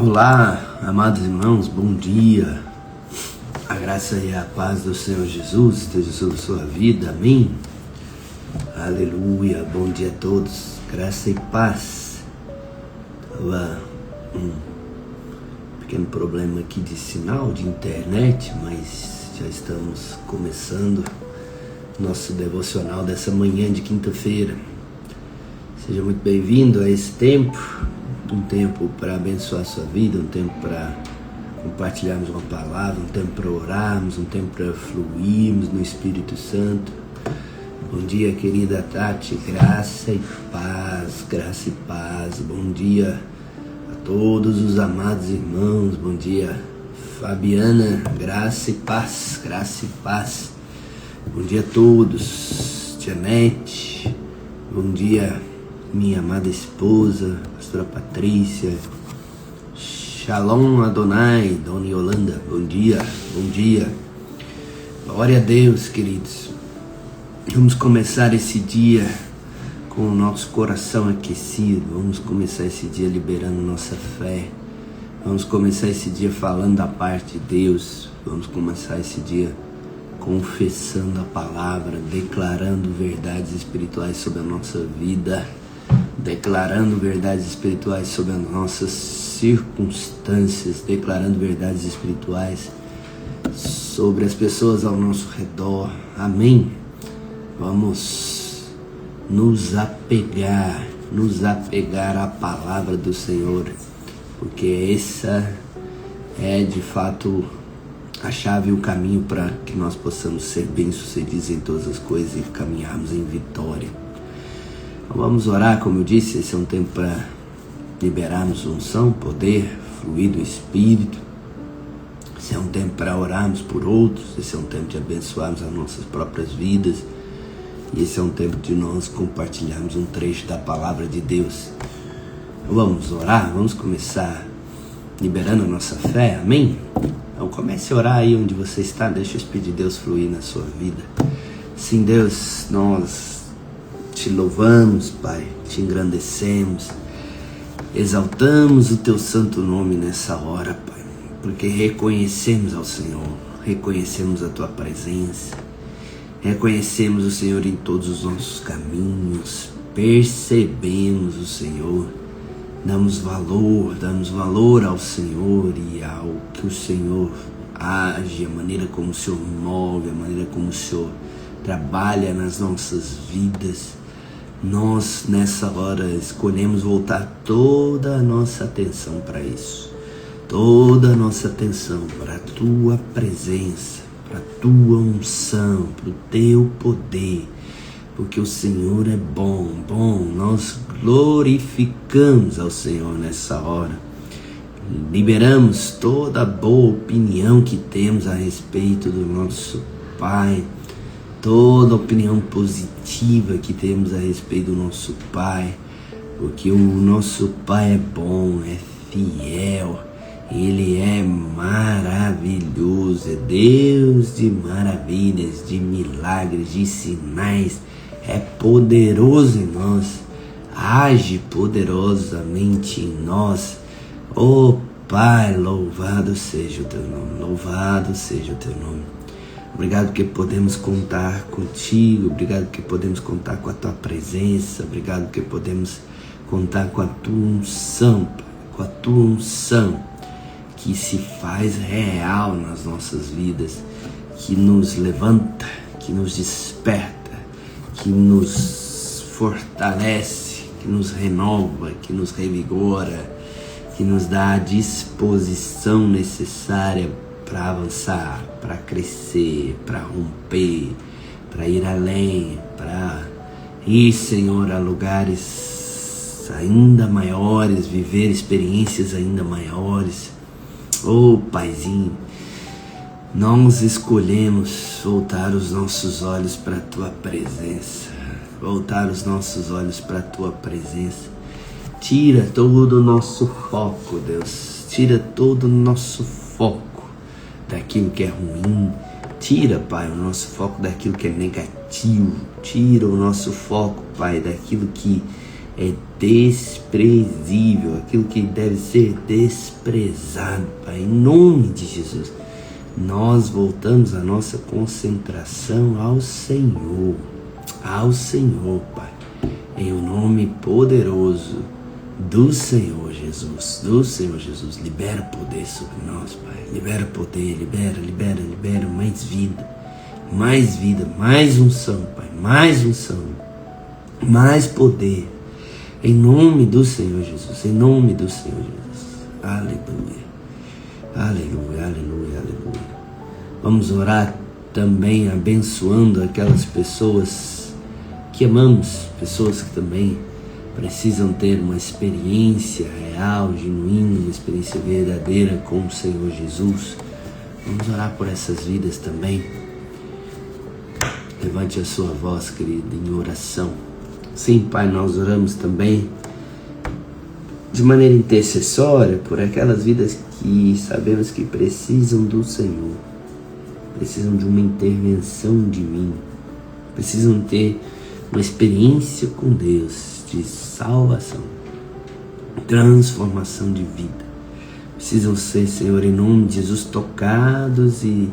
Olá, amados irmãos, bom dia. A graça e a paz do Senhor Jesus esteja sobre a sua vida, amém? Aleluia, bom dia a todos, graça e paz. Estava um pequeno problema aqui de sinal de internet, mas já estamos começando nosso devocional dessa manhã de quinta-feira. Seja muito bem-vindo a esse tempo. Um tempo para abençoar a sua vida, um tempo para compartilharmos uma palavra, um tempo para orarmos, um tempo para fluirmos no Espírito Santo. Bom dia, querida Tati, graça e paz, graça e paz. Bom dia a todos os amados irmãos, bom dia, Fabiana, graça e paz, graça e paz. Bom dia a todos, Janete, bom dia, minha amada esposa, pastora Patrícia, Shalom Adonai, Dona Yolanda, bom dia, bom dia. Glória a Deus, queridos. Vamos começar esse dia com o nosso coração aquecido, vamos começar esse dia liberando nossa fé, vamos começar esse dia falando da parte de Deus, vamos começar esse dia confessando a palavra, declarando verdades espirituais sobre a nossa vida, declarando verdades espirituais sobre as nossas circunstâncias, declarando verdades espirituais sobre as pessoas ao nosso redor, amém? Vamos nos apegar à palavra do Senhor, porque essa é de fato a chave e o caminho para que nós possamos ser bem-sucedidos em todas as coisas e caminharmos em vitória. Então vamos orar, como eu disse, esse é um tempo para liberarmos unção, poder, fluir do Espírito. Esse é um tempo para orarmos por outros, esse é um tempo de abençoarmos as nossas próprias vidas. E esse é um tempo de nós compartilharmos um trecho da palavra de Deus. Então vamos orar, vamos começar liberando a nossa fé, amém? Então comece a orar aí onde você está, deixa o Espírito de Deus fluir na sua vida. Sim, Deus, nós te louvamos, Pai, te engrandecemos, exaltamos o teu santo nome nessa hora, Pai, porque reconhecemos ao Senhor, reconhecemos a tua presença, reconhecemos o Senhor em todos os nossos caminhos, percebemos o Senhor, damos valor ao Senhor e ao que o Senhor age, a maneira como o Senhor move, a maneira como o Senhor trabalha nas nossas vidas. Nós nessa hora escolhemos voltar toda a nossa atenção para isso, toda a nossa atenção para a tua presença, para a tua unção, para o teu poder, porque o Senhor é bom, nós glorificamos ao Senhor nessa hora, liberamos toda a boa opinião que temos a respeito do nosso Pai, toda a opinião positiva que temos a respeito do nosso Pai, porque o nosso Pai é bom, é fiel, Ele é maravilhoso, é Deus de maravilhas, de milagres, de sinais, é poderoso em nós, age poderosamente em nós. Oh Pai, louvado seja o teu nome, louvado seja o teu nome. Obrigado porque podemos contar contigo, obrigado porque podemos contar com a tua presença, obrigado porque podemos contar com a tua unção, Pai, com a tua unção que se faz real nas nossas vidas, que nos levanta, que nos desperta, que nos fortalece, que nos renova, que nos revigora, que nos dá a disposição necessária para avançar, para crescer, para romper, para ir além, para ir, Senhor, a lugares ainda maiores, viver experiências ainda maiores. Oh, Paizinho, nós escolhemos voltar os nossos olhos para a tua presença, voltar os nossos olhos para a tua presença. Tira todo o nosso foco, Deus, tira todo o nosso foco daquilo que é ruim, tira, Pai, o nosso foco daquilo que é negativo, tira o nosso foco, Pai, daquilo que é desprezível, aquilo que deve ser desprezado, Pai, em nome de Jesus. Nós voltamos a nossa concentração ao Senhor, Pai, em o nome poderoso do Senhor Jesus, libera poder sobre nós, Pai, libera poder, libera mais vida, mais unção, Pai, mais poder, em nome do Senhor Jesus, aleluia. Vamos orar também abençoando aquelas pessoas que amamos, pessoas que também precisam ter uma experiência real, genuína, uma experiência verdadeira com o Senhor Jesus. Vamos orar por essas vidas também. Levante a sua voz, querido, em oração. Sim, Pai, nós oramos também de maneira intercessória por aquelas vidas que sabemos que precisam do Senhor, precisam de uma intervenção divina, precisam ter uma experiência com Deus de salvação, transformação de vida. Precisam ser, Senhor, em nome de Jesus, tocados e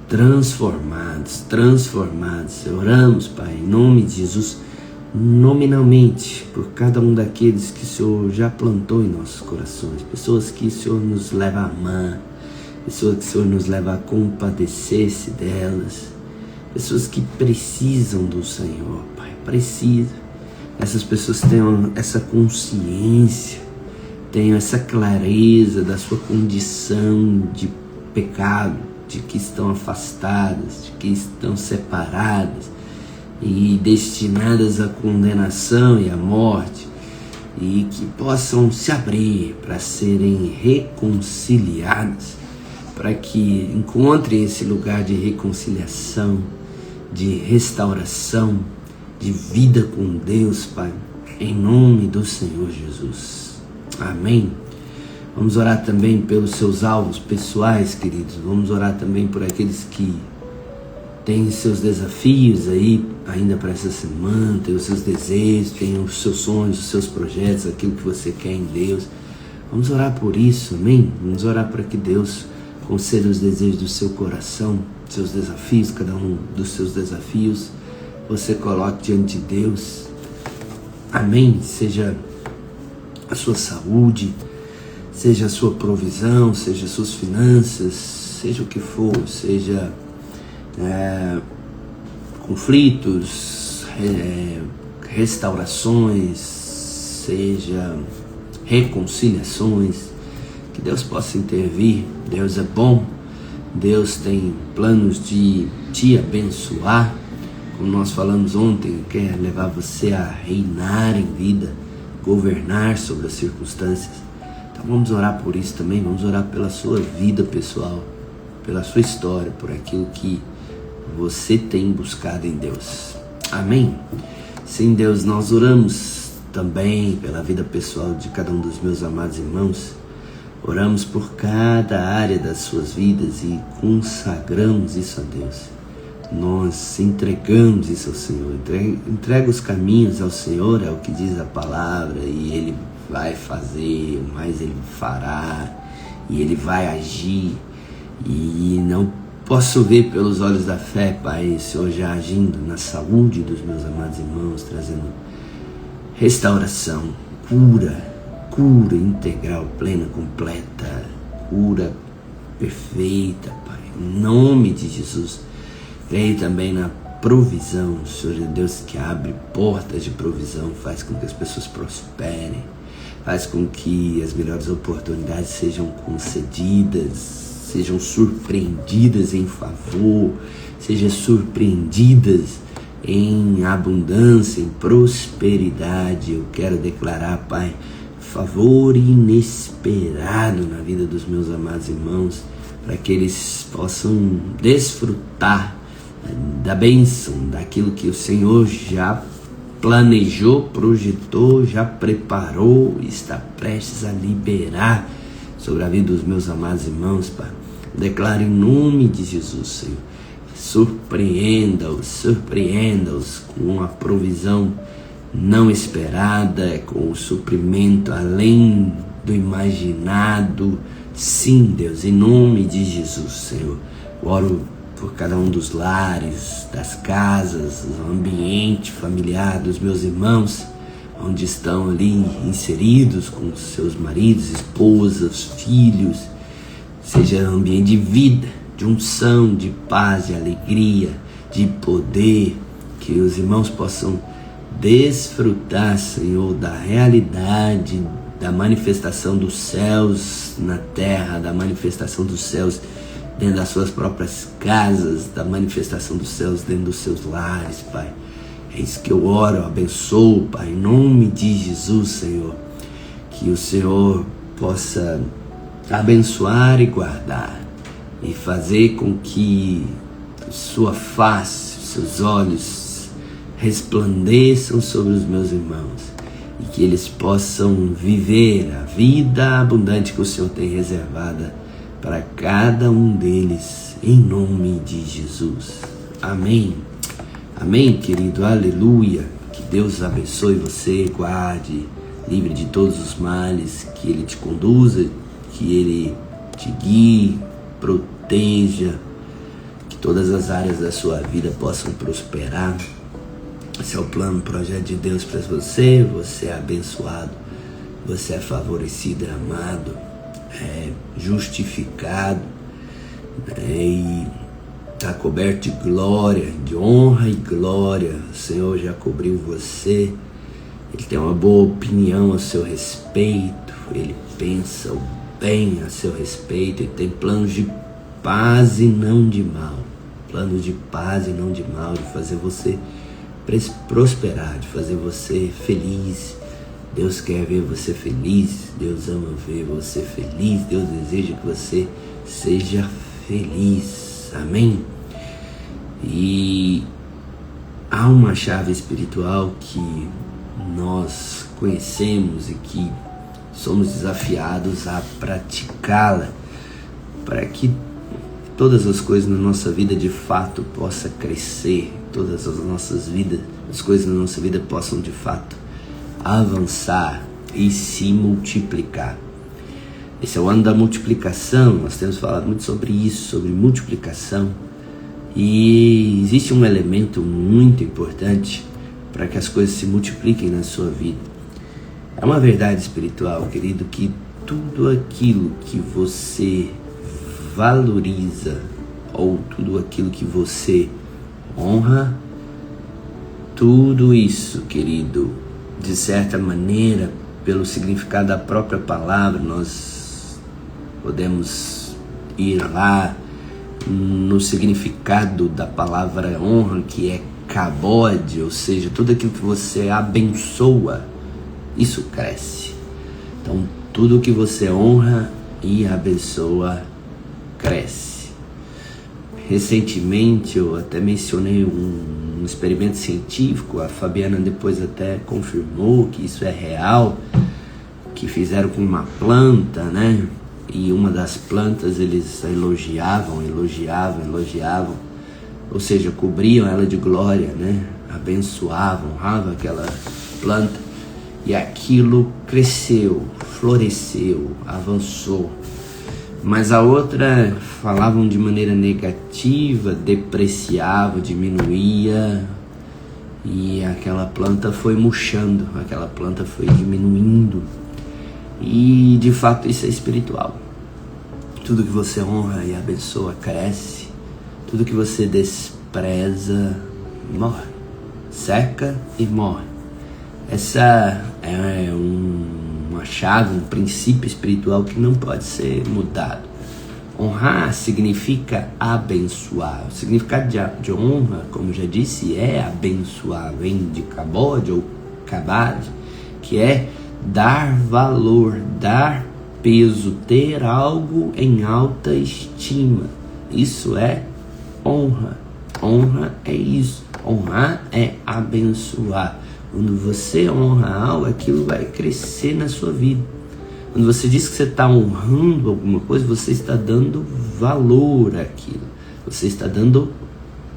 transformados. Oramos, Pai, em nome de Jesus, nominalmente, por cada um daqueles que o Senhor já plantou em nossos corações, pessoas que o Senhor nos leva a amar, pessoas que o Senhor nos leva a compadecer-se delas, pessoas que precisam do Senhor, Pai, precisam. Essas pessoas tenham essa consciência, tenham essa clareza da sua condição de pecado, de que estão afastadas, de que estão separadas e destinadas à condenação e à morte, e que possam se abrir para serem reconciliadas, para que encontrem esse lugar de reconciliação, de restauração, de vida com Deus, Pai, em nome do Senhor Jesus. Amém. Vamos orar também pelos seus alvos pessoais, queridos. Vamos orar também por aqueles que têm seus desafios aí ainda para essa semana, tem os seus desejos, tem os seus sonhos, os seus projetos, aquilo que você quer em Deus. Vamos orar por isso, amém? Vamos orar para que Deus conceda os desejos do seu coração, seus desafios, cada um dos seus desafios, você coloque diante de Deus. Amém? Seja a sua saúde, seja a sua provisão, seja as suas finanças, seja o que for, seja conflitos, restaurações, seja reconciliações, que Deus possa intervir. Deus é bom, Deus tem planos de te abençoar, como nós falamos ontem, quer levar você a reinar em vida, governar sobre as circunstâncias. Então vamos orar por isso também, vamos orar pela sua vida pessoal, pela sua história, por aquilo que você tem buscado em Deus. Amém? Sim, Deus, nós oramos também pela vida pessoal de cada um dos meus amados irmãos. Oramos por cada área das suas vidas e consagramos isso a Deus. Nós entregamos isso ao Senhor. Entrega os caminhos ao Senhor, é o que diz a palavra, e Ele vai fazer, mas Ele fará, e Ele vai agir. E não posso ver pelos olhos da fé, Pai, o Senhor já agindo na saúde dos meus amados irmãos, trazendo restauração, cura integral, plena, completa, cura perfeita, Pai, em nome de Jesus. Vem também na provisão, o Senhor é Deus que abre portas de provisão, faz com que as pessoas prosperem, faz com que as melhores oportunidades sejam concedidas, sejam surpreendidas em favor, sejam surpreendidas em abundância, em prosperidade. Eu quero declarar, Pai, favor inesperado na vida dos meus amados irmãos, para que eles possam desfrutar da bênção, daquilo que o Senhor já planejou, projetou, já preparou e está prestes a liberar sobre a vida dos meus amados irmãos, Pai. Declaro em nome de Jesus, Senhor, surpreenda-os com a provisão não esperada, com o suprimento além do imaginado. Sim, Deus, em nome de Jesus, Senhor, oro por cada um dos lares, das casas, do ambiente familiar dos meus irmãos, onde estão ali inseridos com seus maridos, esposas, filhos, seja um ambiente de vida, de unção, de paz, de alegria, de poder, que os irmãos possam desfrutar, Senhor, da realidade, da manifestação dos céus na terra, da manifestação dos céus dentro das suas próprias casas, da manifestação dos céus dentro dos seus lares, Pai. É isso que eu oro, eu abençoo, Pai, em nome de Jesus, Senhor, que o Senhor possa abençoar e guardar e fazer com que sua face, seus olhos resplandeçam sobre os meus irmãos e que eles possam viver a vida abundante que o Senhor tem reservada para cada um deles, em nome de Jesus. Amém. Amém, querido, aleluia. Que Deus abençoe você, guarde, livre de todos os males, que Ele te conduza, que Ele te guie, proteja, que todas as áreas da sua vida possam prosperar. Esse é o plano, o projeto de Deus para você. Você é abençoado, você é favorecido, é amado, é justificado, e está coberto de glória, de honra e glória. O Senhor já cobriu você, Ele tem uma boa opinião a seu respeito, Ele pensa o bem a seu respeito, Ele tem planos de paz e não de mal, planos de paz e não de mal, de fazer você prosperar, de fazer você feliz. Deus quer ver você feliz, Deus ama ver você feliz, Deus deseja que você seja feliz, amém? E há uma chave espiritual que nós conhecemos e que somos desafiados a praticá-la para que todas as coisas na nossa vida de fato possam crescer, todas as nossas vidas, as coisas na nossa vida possam de fato avançar e se multiplicar. Esse é o ano da multiplicação, nós temos falado muito sobre isso, sobre multiplicação, e existe um elemento muito importante para que as coisas se multipliquem na sua vida. É uma verdade espiritual, querido, que tudo aquilo que você valoriza ou tudo aquilo que você honra, tudo isso, querido, de certa maneira, pelo significado da própria palavra, nós podemos ir lá no significado da palavra honra, que é kabod, ou seja, tudo aquilo que você abençoa, isso cresce. Então, tudo que você honra e abençoa cresce. Recentemente eu até mencionei um experimento científico, a Fabiana depois até confirmou que isso é real, que fizeram com uma planta, né? E uma das plantas eles elogiavam, ou seja, cobriam ela de glória, né? Abençoavam, honravam aquela planta, e aquilo cresceu, floresceu, avançou. Mas a outra falavam de maneira negativa, depreciava, diminuía, e aquela planta foi murchando, aquela planta foi diminuindo. E de fato isso é espiritual. Tudo que você honra e abençoa cresce, tudo que você despreza morre, seca e morre. Essa é uma chave, um princípio espiritual que não pode ser mudado. Honrar significa abençoar. O significado de honra, como já disse, é abençoar. Vem de kabod ou kabad, que é dar valor, dar peso, ter algo em alta estima. Isso é honra. Honra é isso. Honrar é abençoar. Quando você honra algo, aquilo vai crescer na sua vida. Quando você diz que você está honrando alguma coisa, você está dando valor àquilo. Você está dando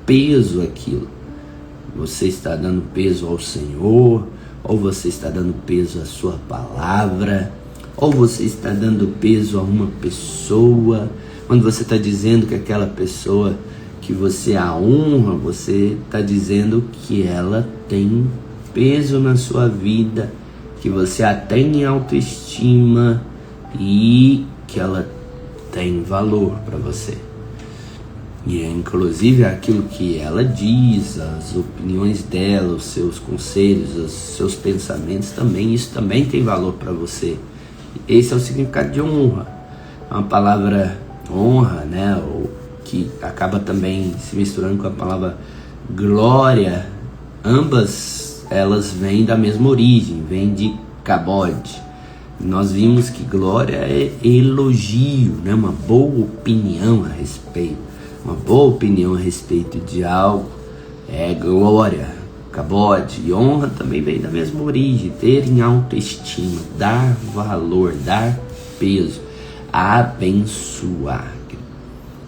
peso àquilo. Você está dando peso ao Senhor, ou você está dando peso à sua palavra, ou você está dando peso a uma pessoa. Quando você está dizendo que aquela pessoa que você a honra, você está dizendo que ela tem peso na sua vida, que você a tem em autoestima e que ela tem valor para você. E inclusive aquilo que ela diz, as opiniões dela, os seus conselhos, os seus pensamentos também, isso também tem valor para você. Esse é o significado de honra. Uma palavra honra, né, que acaba também se misturando com a palavra glória, ambas elas vêm da mesma origem, vêm de kabod. Nós vimos que glória é elogio, né, uma boa opinião a respeito. Uma boa opinião a respeito de algo é glória, kabod. E honra também vem da mesma origem, ter em autoestima, dar valor, dar peso, abençoar.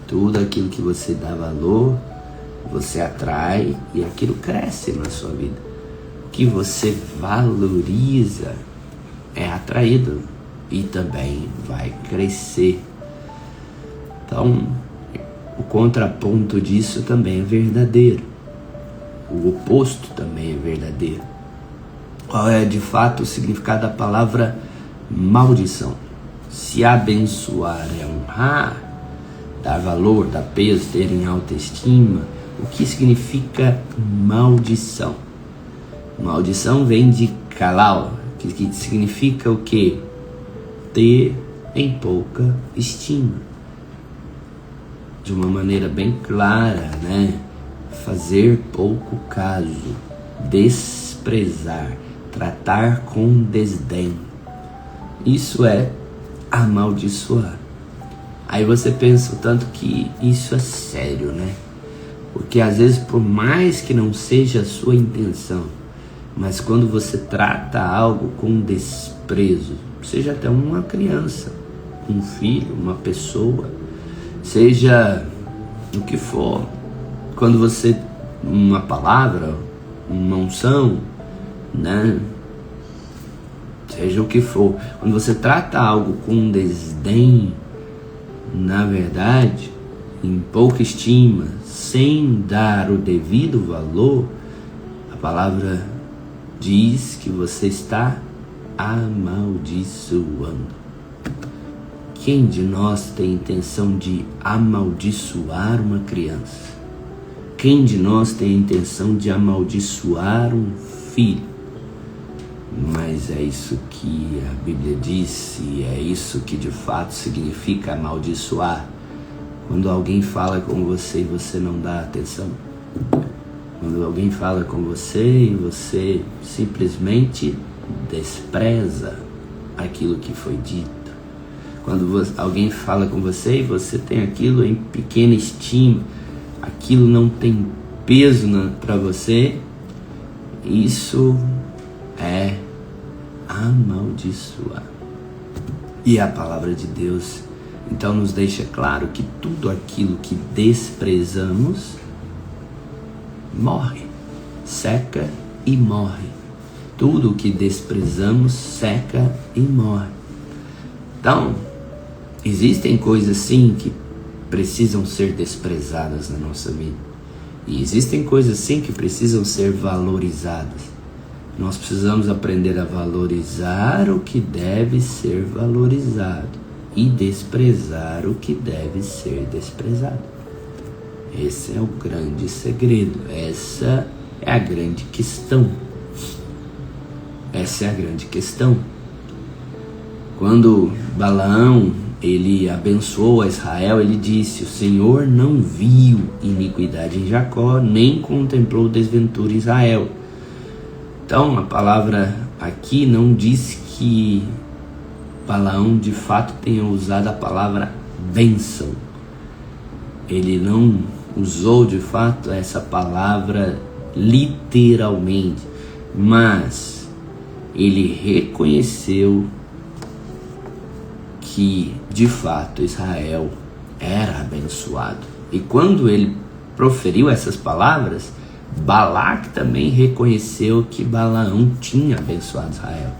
Tudo aquilo que você dá valor, você atrai e aquilo cresce na sua vida. O que você valoriza é atraído e também vai crescer. Então, o contraponto disso também é verdadeiro. O oposto também é verdadeiro. Qual é de fato o significado da palavra maldição? Se abençoar é honrar, dar valor, dar peso, ter em autoestima, o que significa maldição? Maldição vem de kalal, que significa o quê? Ter em pouca estima. De uma maneira bem clara, né? Fazer pouco caso, desprezar, tratar com desdém. Isso é amaldiçoar. Aí você pensa o tanto que isso é sério, né? Porque às vezes, por mais que não seja a sua intenção, mas quando você trata algo com desprezo, seja até uma criança, um filho, uma pessoa, seja o que for, quando você, uma palavra, uma unção, né? Seja o que for, quando você trata algo com desdém, na verdade, em pouca estima, sem dar o devido valor, a palavra diz que você está amaldiçoando. Quem de nós tem intenção de amaldiçoar uma criança? Quem de nós tem intenção de amaldiçoar um filho? Mas é isso que a Bíblia diz, e é isso que de fato significa amaldiçoar. Quando alguém fala com você e você não dá atenção. Quando alguém fala com você e você simplesmente despreza aquilo que foi dito. Quando alguém fala com você e você tem aquilo em pequena estima, aquilo não tem peso para você, isso é amaldiçoar. E a palavra de Deus então nos deixa claro que tudo aquilo que desprezamos morre, seca e morre. Tudo o que desprezamos seca e morre. Então, existem coisas sim que precisam ser desprezadas na nossa vida. E existem coisas sim que precisam ser valorizadas. Nós precisamos aprender a valorizar o que deve ser valorizado e desprezar o que deve ser desprezado. Esse é o grande segredo. Essa é a grande questão. Essa é a grande questão. Quando Balaão ele abençoou a Israel, ele disse: o Senhor não viu iniquidade em Jacó, nem contemplou desventura em Israel. Então a palavra aqui não diz que Balaão de fato tenha usado a palavra bênção. Ele não usou de fato essa palavra literalmente, mas ele reconheceu que de fato Israel era abençoado. E quando ele proferiu essas palavras, Balaque também reconheceu que Balaão tinha abençoado Israel.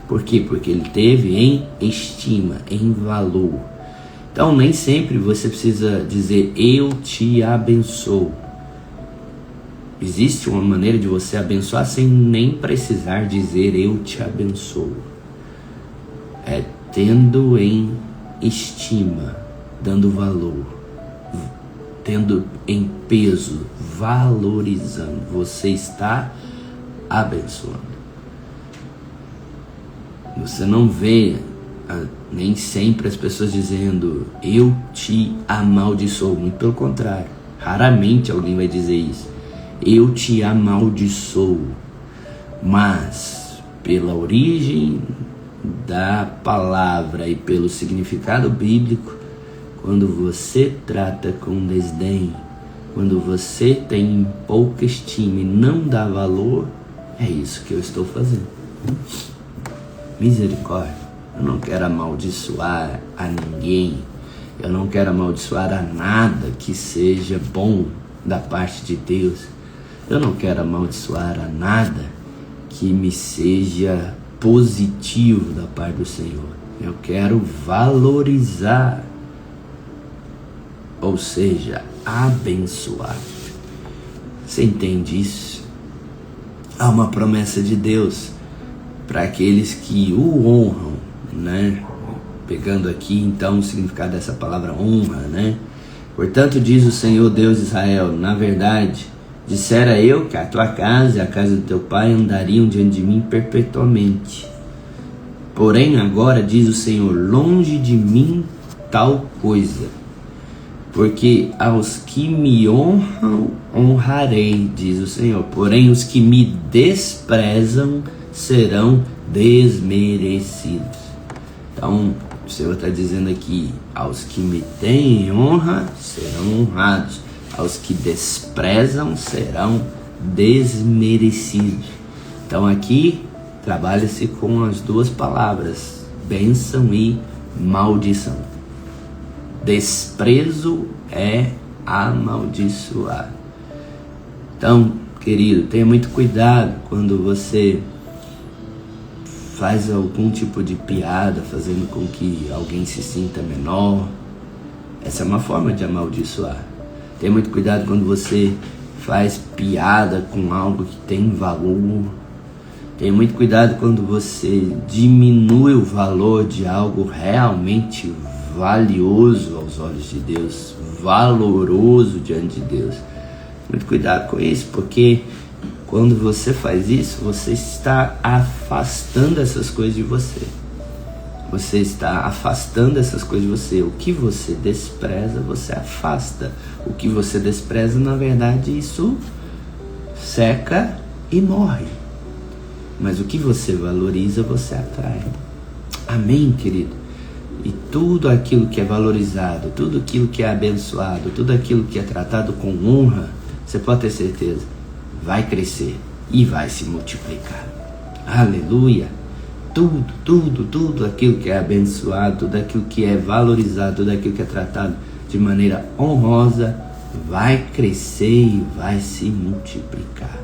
Por quê? Porque ele teve em estima, em valor. Então nem sempre você precisa dizer eu te abençoo. Existe uma maneira de você abençoar sem nem precisar dizer eu te abençoo. É tendo em estima, dando valor, tendo em peso, valorizando. Você está abençoando. Você não vê nem sempre as pessoas dizendo eu te amaldiçoo. Muito pelo contrário, raramente alguém vai dizer isso. Eu te amaldiçoo. Mas pela origem da palavra e pelo significado bíblico, quando você trata com desdém, quando você tem pouca estima e não dá valor, é isso que eu estou fazendo. Misericórdia. Eu não quero amaldiçoar a ninguém. Eu não quero amaldiçoar a nada que seja bom da parte de Deus. Eu não quero amaldiçoar a nada que me seja positivo da parte do Senhor. Eu quero valorizar, ou seja, abençoar. Você entende isso? Há uma promessa de Deus para aqueles que o honram, né? Pegando aqui então o significado dessa palavra honra, né? Portanto diz o Senhor Deus de Israel, na verdade, dissera eu que a tua casa e a casa do teu pai andariam diante de mim perpetuamente. Porém agora diz o Senhor, longe de mim tal coisa, porque aos que me honram honrarei, diz o Senhor, porém os que me desprezam serão desmerecidos. Então o Senhor está dizendo aqui, aos que me têm honra serão honrados, aos que desprezam serão desmerecidos. Então aqui trabalha-se com as duas palavras, bênção e maldição. Desprezo é amaldiçoar. Então, querido, tenha muito cuidado quando você faz algum tipo de piada, fazendo com que alguém se sinta menor. Essa é uma forma de amaldiçoar. Tenha muito cuidado quando você faz piada com algo que tem valor. Tenha muito cuidado quando você diminui o valor de algo realmente valioso aos olhos de Deus, valoroso diante de Deus. Muito cuidado com isso, porque quando você faz isso, você está afastando essas coisas de você. Você está afastando essas coisas de você. O que você despreza, você afasta. O que você despreza, na verdade, isso seca e morre. Mas o que você valoriza, você atrai. Amém, querido? E tudo aquilo que é valorizado, tudo aquilo que é abençoado, tudo aquilo que é tratado com honra, você pode ter certeza, vai crescer e vai se multiplicar. Aleluia! Tudo aquilo que é abençoado, tudo aquilo que é valorizado, tudo aquilo que é tratado de maneira honrosa, vai crescer e vai se multiplicar.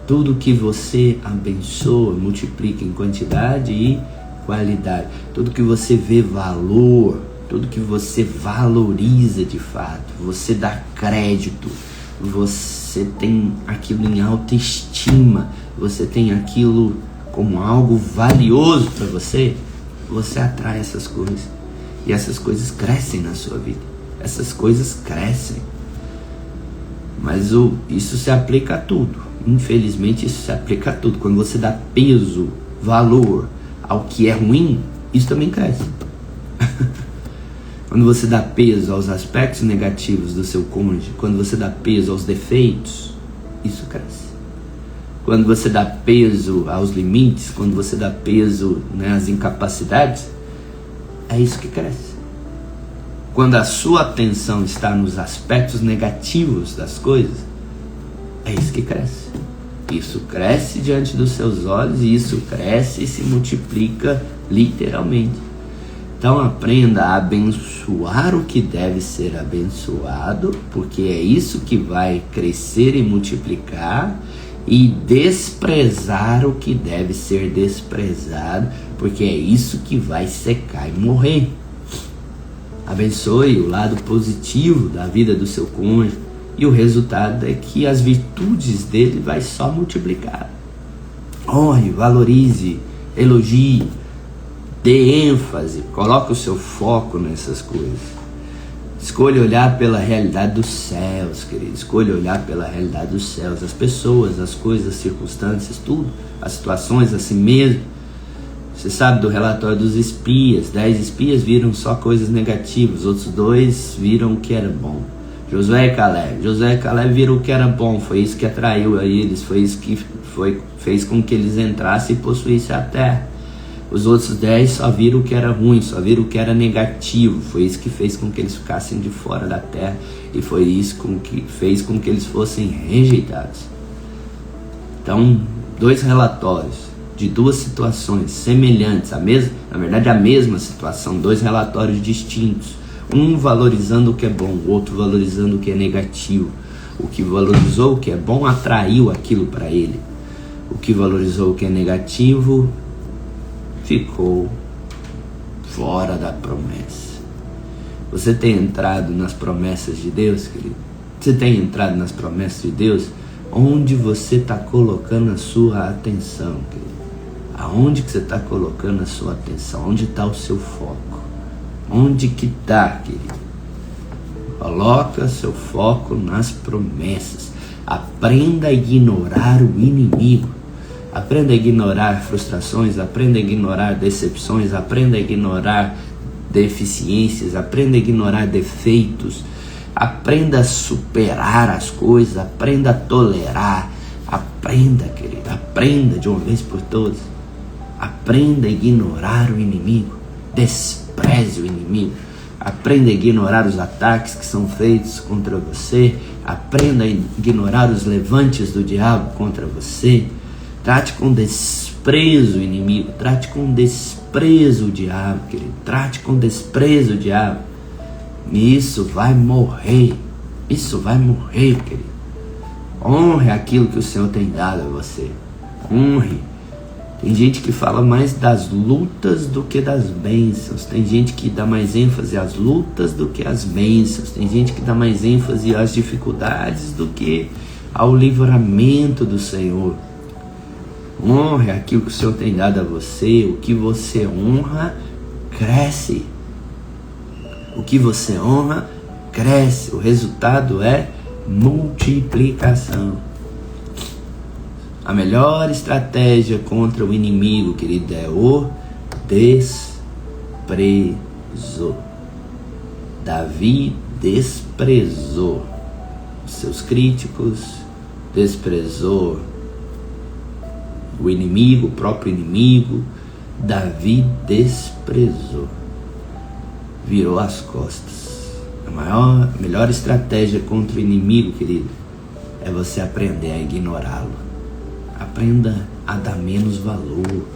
Tudo que você abençoa, multiplica em quantidade e qualidade. Tudo que você vê valor, tudo que você valoriza de fato, você dá crédito, você tem aquilo em autoestima, você tem aquilo como algo valioso para você, você atrai essas coisas. E essas coisas crescem na sua vida. Essas coisas crescem. Mas isso se aplica a tudo. Infelizmente isso se aplica a tudo. Quando você dá peso, valor ao que é ruim, isso também cresce. Quando você dá peso aos aspectos negativos do seu cônjuge, quando você dá peso aos defeitos, isso cresce. Quando você dá peso aos limites, quando você dá peso, às incapacidades, é isso que cresce. Quando a sua atenção está nos aspectos negativos das coisas, é isso que cresce. Isso cresce diante dos seus olhos e isso cresce e se multiplica literalmente. Então aprenda a abençoar o que deve ser abençoado, porque é isso que vai crescer e multiplicar, e desprezar o que deve ser desprezado, porque é isso que vai secar e morrer. Abençoe o lado positivo da vida do seu cônjuge, e o resultado é que as virtudes dele vai só multiplicar. Honre, valorize, elogie, dê ênfase, coloque o seu foco nessas coisas. Escolha olhar pela realidade dos céus, querido. Escolha olhar pela realidade dos céus. As pessoas, as coisas, as circunstâncias, tudo. As situações, a si mesmo. Você sabe do relatório dos espias. 10 espias viram só coisas negativas. Outros 2 viram o que era bom. Josué e Caleb. Josué e Caleb viram o que era bom. Foi isso que atraiu a eles. Foi isso que fez com que eles entrassem e possuíssem a terra. Os outros 10 só viram o que era ruim, só viram o que era negativo. Foi isso que fez com que eles ficassem de fora da terra. E foi isso que fez com que eles fossem rejeitados. Então, 2 relatórios de 2 situações semelhantes, na verdade a mesma situação, 2 relatórios distintos. Um valorizando o que é bom, o outro valorizando o que é negativo. O que valorizou o que é bom atraiu aquilo para ele. O que valorizou o que é negativo ficou fora da promessa. Você tem entrado nas promessas de Deus, querido? Você tem entrado nas promessas de Deus? Onde você está colocando a sua atenção, querido? Aonde que você está colocando a sua atenção? Onde está o seu foco? Onde que está, querido? Coloca seu foco nas promessas. Aprenda a ignorar o inimigo. Aprenda a ignorar frustrações, aprenda a ignorar decepções, aprenda a ignorar deficiências, aprenda a ignorar defeitos, aprenda a superar as coisas, aprenda a tolerar, aprenda, querido, aprenda de uma vez por todas, aprenda a ignorar o inimigo, despreze o inimigo, aprenda a ignorar os ataques que são feitos contra você, aprenda a ignorar os levantes do diabo contra você. Trate com desprezo o inimigo, trate com desprezo o diabo, querido. Trate com desprezo o diabo. E isso vai morrer, querido. Honre aquilo que o Senhor tem dado a você. Honre. Tem gente que fala mais das lutas do que das bênçãos. Tem gente que dá mais ênfase às lutas do que às bênçãos. Tem gente que dá mais ênfase às dificuldades do que ao livramento do Senhor. Honre aquilo que o Senhor tem dado a você. O que você honra, cresce. O que você honra, cresce. O resultado é multiplicação. A melhor estratégia contra o inimigo, querido, é o desprezo. Davi desprezou os seus críticos, desprezou o inimigo, o próprio inimigo. Davi desprezou, virou as costas. A melhor estratégia contra o inimigo, querido, é você aprender a ignorá-lo. Aprenda a dar menos valor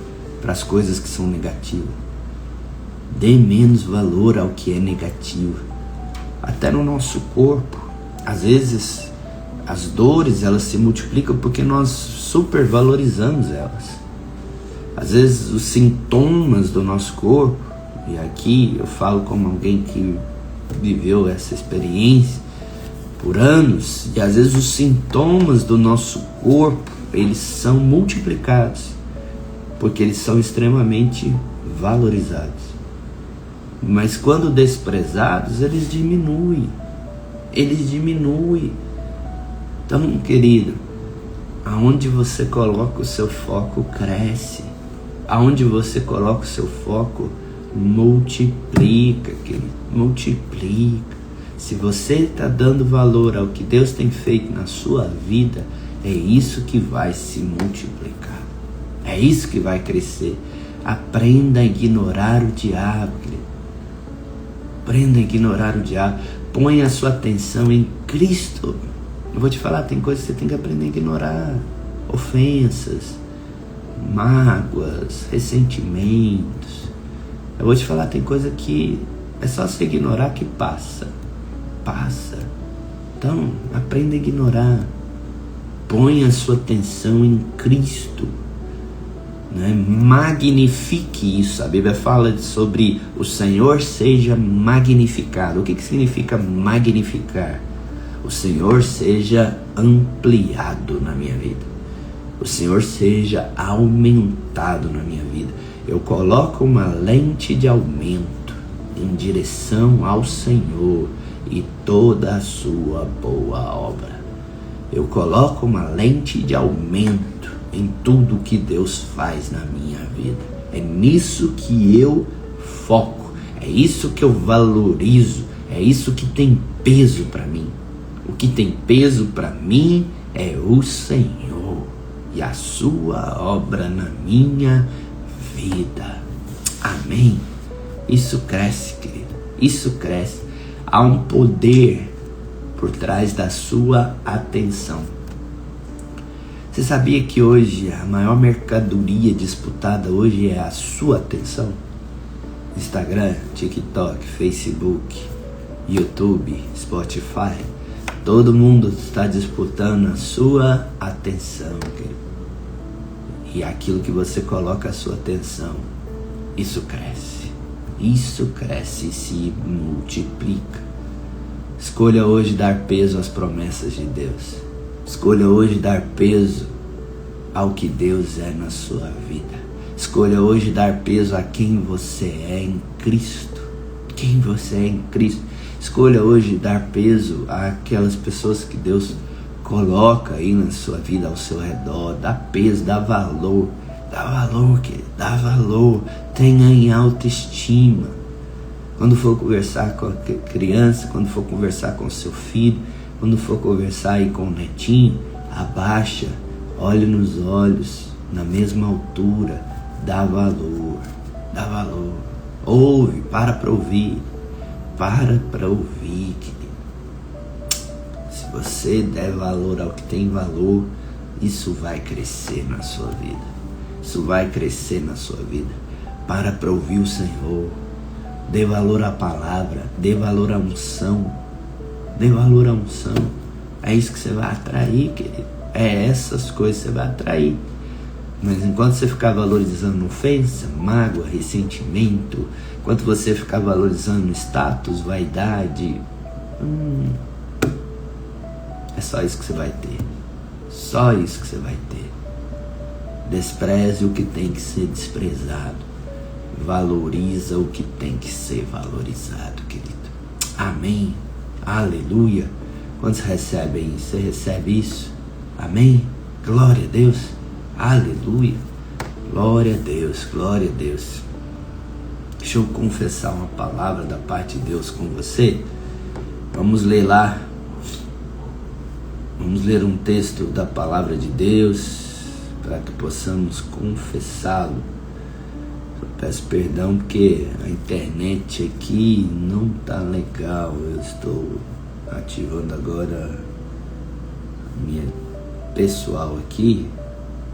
para as coisas que são negativas. Dê menos valor ao que é negativo. Até no nosso corpo, às vezes as dores, elas se multiplicam porque nós supervalorizamos elas. Às vezes os sintomas do nosso corpo, e aqui eu falo como alguém que viveu essa experiência por anos, e às vezes os sintomas do nosso corpo, eles são multiplicados porque eles são extremamente valorizados. Mas quando desprezados, eles diminuem. Então, querido, aonde você coloca o seu foco, cresce. Aonde você coloca o seu foco, multiplica, querido. Multiplica. Se você está dando valor ao que Deus tem feito na sua vida, é isso que vai se multiplicar. É isso que vai crescer. Aprenda a ignorar o diabo, querido. Aprenda a ignorar o diabo. Põe a sua atenção em Cristo. Eu vou te falar, tem coisas que você tem que aprender a ignorar. Ofensas, mágoas, ressentimentos. Eu vou te falar, tem coisa que é só você ignorar que passa. Então, aprenda a ignorar. Põe a sua atenção em Cristo, né? Magnifique isso. A Bíblia fala sobre o Senhor seja magnificado. O que significa magnificar? O Senhor seja ampliado na minha vida. O Senhor seja aumentado na minha vida. Eu coloco uma lente de aumento em direção ao Senhor e toda a sua boa obra. Eu coloco uma lente de aumento em tudo que Deus faz na minha vida. É nisso que eu foco. É isso que eu valorizo. É isso que tem peso para mim. O que tem peso para mim é o Senhor e a sua obra na minha vida. Amém? Isso cresce, querido. Isso cresce. Há um poder por trás da sua atenção. Você sabia que hoje a maior mercadoria disputada hoje é a sua atenção? Instagram, TikTok, Facebook, YouTube, Spotify. Todo mundo está disputando a sua atenção, querido. E aquilo que você coloca a sua atenção, isso cresce. Isso cresce e se multiplica. Escolha hoje dar peso às promessas de Deus. Escolha hoje dar peso ao que Deus é na sua vida. Escolha hoje dar peso a quem você é em Cristo. Quem você é em Cristo. Escolha hoje dar peso àquelas pessoas que Deus coloca aí na sua vida, ao seu redor. Dá peso, dá valor. Dá valor, querido. Dá valor. Tenha em autoestima. Quando for conversar com a criança, quando for conversar com o seu filho, quando for conversar aí com o netinho, abaixa, olhe nos olhos, na mesma altura, dá valor, ouve, para ouvir, querido. Se você der valor ao que tem valor, isso vai crescer na sua vida, para ouvir o Senhor. Dê valor à palavra, dê valor à unção. É isso que você vai atrair, querido. É essas coisas que você vai atrair. Mas enquanto você ficar valorizando ofensa, mágoa, ressentimento, enquanto você ficar valorizando status, vaidade, é só isso que você vai ter. Só isso que você vai ter. Despreze o que tem que ser desprezado. Valoriza o que tem que ser valorizado, querido. Amém. Aleluia. Quantos recebem isso? Você recebe isso? Amém. Glória a Deus. Aleluia. Glória a Deus. Glória a Deus. Deixa eu confessar uma palavra da parte de Deus com você. Vamos ler lá. Vamos ler um texto da palavra de Deus para que possamos confessá-lo. Peço perdão porque a internet aqui não tá legal. Eu estou ativando agora a minha pessoal aqui.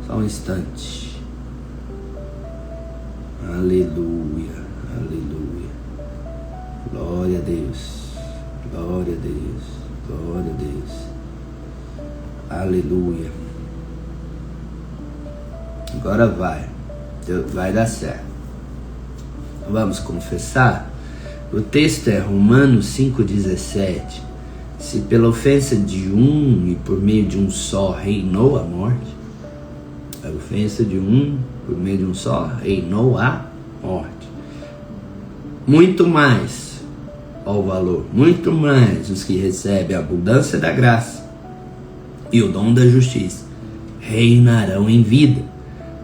Só um instante. Aleluia, aleluia. Glória a Deus, glória a Deus, glória a Deus. Aleluia. Agora vai dar certo. Vamos confessar? O texto é Romanos 5,17. Se pela ofensa de um e por meio de um só reinou a morte, a ofensa de um por meio de um só reinou a morte. Muito mais, ó o valor, muito mais os que recebem a abundância da graça e o dom da justiça reinarão em vida,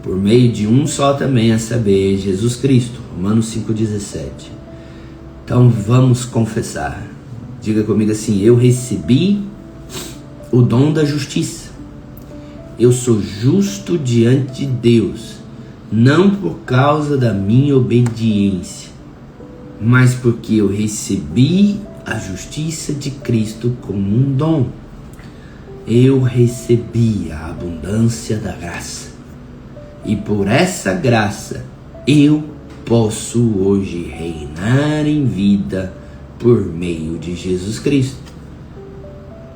por meio de um só também, a saber, Jesus Cristo. Romanos 5,17. Então vamos confessar. Diga comigo assim: eu recebi o dom da justiça. Eu sou justo diante de Deus, não por causa da minha obediência, mas porque eu recebi a justiça de Cristo como um dom. Eu recebi a abundância da graça. E por essa graça eu posso hoje reinar em vida por meio de Jesus Cristo.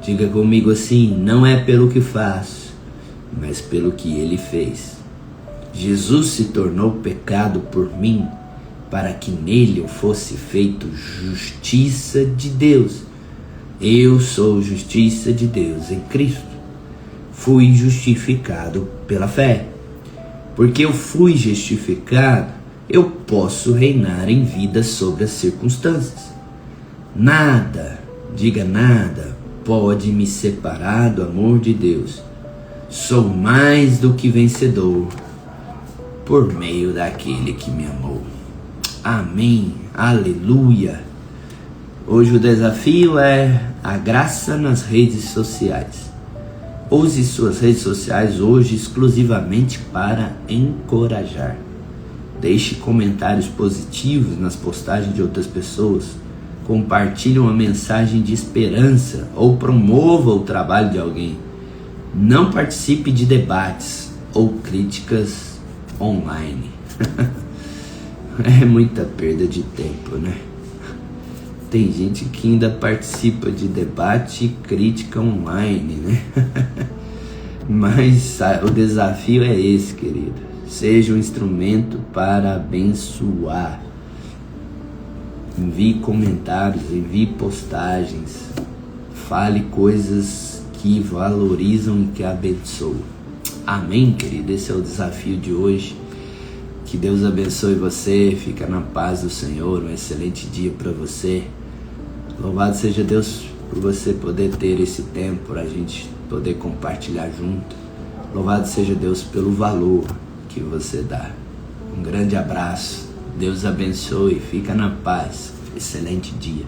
Diga comigo assim: não é pelo que faço, mas pelo que Ele fez. Jesus se tornou pecado por mim, para que nele eu fosse feito justiça de Deus. Eu sou justiça de Deus em Cristo. Fui justificado pela fé. Porque eu fui justificado, eu posso reinar em vida sobre as circunstâncias. Nada, diga nada, pode me separar do amor de Deus. Sou mais do que vencedor por meio daquele que me amou. Amém, aleluia. Hoje o desafio é a graça nas redes sociais. Use suas redes sociais hoje exclusivamente para encorajar. Deixe comentários positivos nas postagens de outras pessoas. Compartilhe uma mensagem de esperança ou promova o trabalho de alguém. Não participe de debates ou críticas online. É muita perda de tempo, né? Tem gente que ainda participa de debate e crítica online, né? Mas o desafio é esse, querido. Seja um instrumento para abençoar. Envie comentários, envie postagens. Fale coisas que valorizam e que abençoam. Amém, querido? Esse é o desafio de hoje. Que Deus abençoe você. Fica na paz do Senhor. Um excelente dia para você. Louvado seja Deus por você poder ter esse tempo, para a gente poder compartilhar junto. Louvado seja Deus pelo valor que você dá. Um grande abraço. Deus abençoe. Fica na paz. Excelente dia.